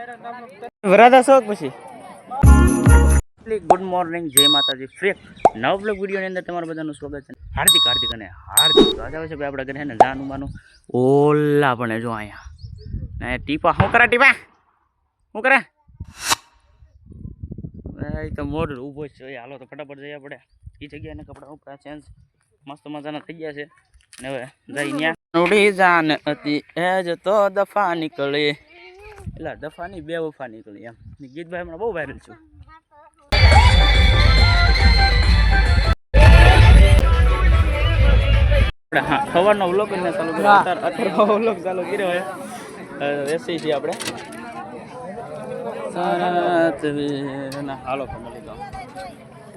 વરાદા શોખ પછી good morning, જય માતાજી. ફ્રેક નવ બ્લોગ વિડીયોની અંદર તમારું બધાનું સ્વાગત છે. હાર્દિક હાર્દિક અને હાર્દિક સ્વાગત છે ભાઈ. આપણે ઘરે છે ને જાનું માનું ઓલા પણ જો અહીંયા ને ટીપા શું કરે? ટીપા શું કરે? એ તો મોડ ઊભો છે. હાલો તો ફટાફટ જઈએ આપણે એ જગ્યાએ. કપડાં ઉપરા ચેન્જ મસ્ત મજાના થઈ ગયા છે ને હવે જઈ ત્યાં ઉડી જાન હતી એ જ તો દફા નીકળી. એટલે દફાની બે વફા નીકળી એમ ગીત ભાઈ હમણાં બહુ વાયરલ છું. હા, સવારનો વ્લોગ ને ચાલુ કર્યો. અત્યારે વ્લોગ ચાલુ કર્યો હોય એસી છીએ આપણે. હાલો ફેમિલી તો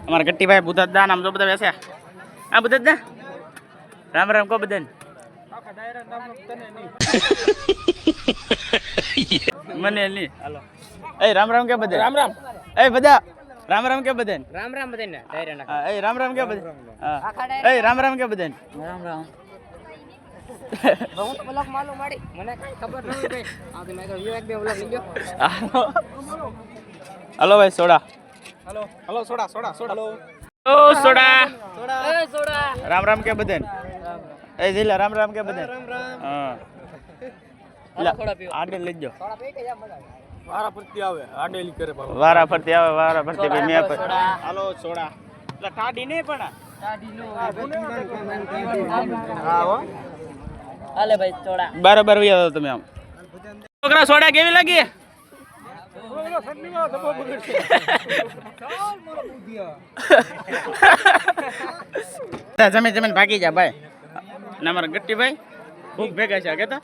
અમારા ગટ્ટીભાઈ બુદ્ધા નામ જો બધા બેસ્યા. હા બુદ્ધા રામ રામ કહો બધાને. મને નહીં હાલો. એ રામ રામ કે બધા. રામ રામ. એ બધા રામ રામ કે બધાને. રામ રામ બધાને. એ રામ રામ કે બધા. એ રામ રામ કે બધાને. રામ રામ. હું તો બ્લોગ માલુમ માડી મને કઈ ખબર નથી ભાઈ. આ તો મેં તો એક બે બ્લોગ લીધો. હાલો ભાઈ સોડા. હાલો હાલો સોડા સોડા સોડા. હાલો ઓ સોડા સોડા. એ સોડા રામ રામ કે બધાને. એ જીલા રામ રામ કે બધાને. હા આડે લઈ જાઓ. વારા ફરતી આવે આડેલી કરે. વારા ફરતી આવે વારા ફરતી ભાઈ મેં પર. હાલો સોડા. એટલે ટાડી નહીં પણ ટાડી નો. હા હો હાલે ભાઈ સોડા. બરાબર વ્યા તમે આમ છોકરા સોડા કેવી લાગી? જમીન જમીન ભાગી જા ભાઈ. ના મારા ગટ્ટી ભાઈ ખૂબ ભેગા છે કેતા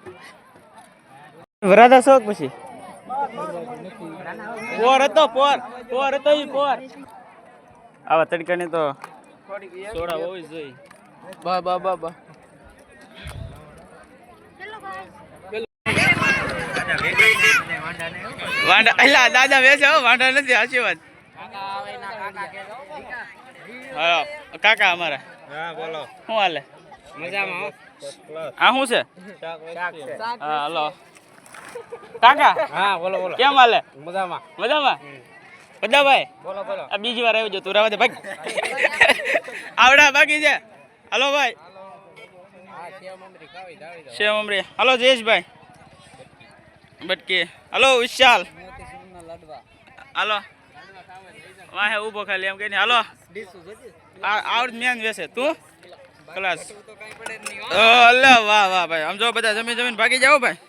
વરાદા શોખ પછી પોર હતો પોર પોર હતો ઈ પોર. આવા તડકાની તો સોડા હોવી જોઈએ. બા બા બા બા વાંડા એલા દાદા બેસે હો. વાંડા નથી આશીર્વાદ. હા કાકા અમારા. હા બોલો શું હાલે? મજામાં. આ શું છે? હા હાલો કાકા. હા બોલો બોલો કેમ હાલે? મજામાં મજામાં. બધા ભાઈ બોલો બોલો. આ બીજી વાર આવી જો તું રાવા દે ભાઈ. આવડા બાકી છે. હાલો ભાઈ સેવ મમરી. હાલો જયેશભાઈ બટકી. હાલો વિશાલ. હાલો વાહે ઊભો ખાલી એમ કહીને. હાલો આવડ મેન વેસે તું ક્લાસ. અલ્લા વાહ વાહ ભાઈ. આમ જો બધા જમીન જમીન ભાગી જાઓ ભાઈ.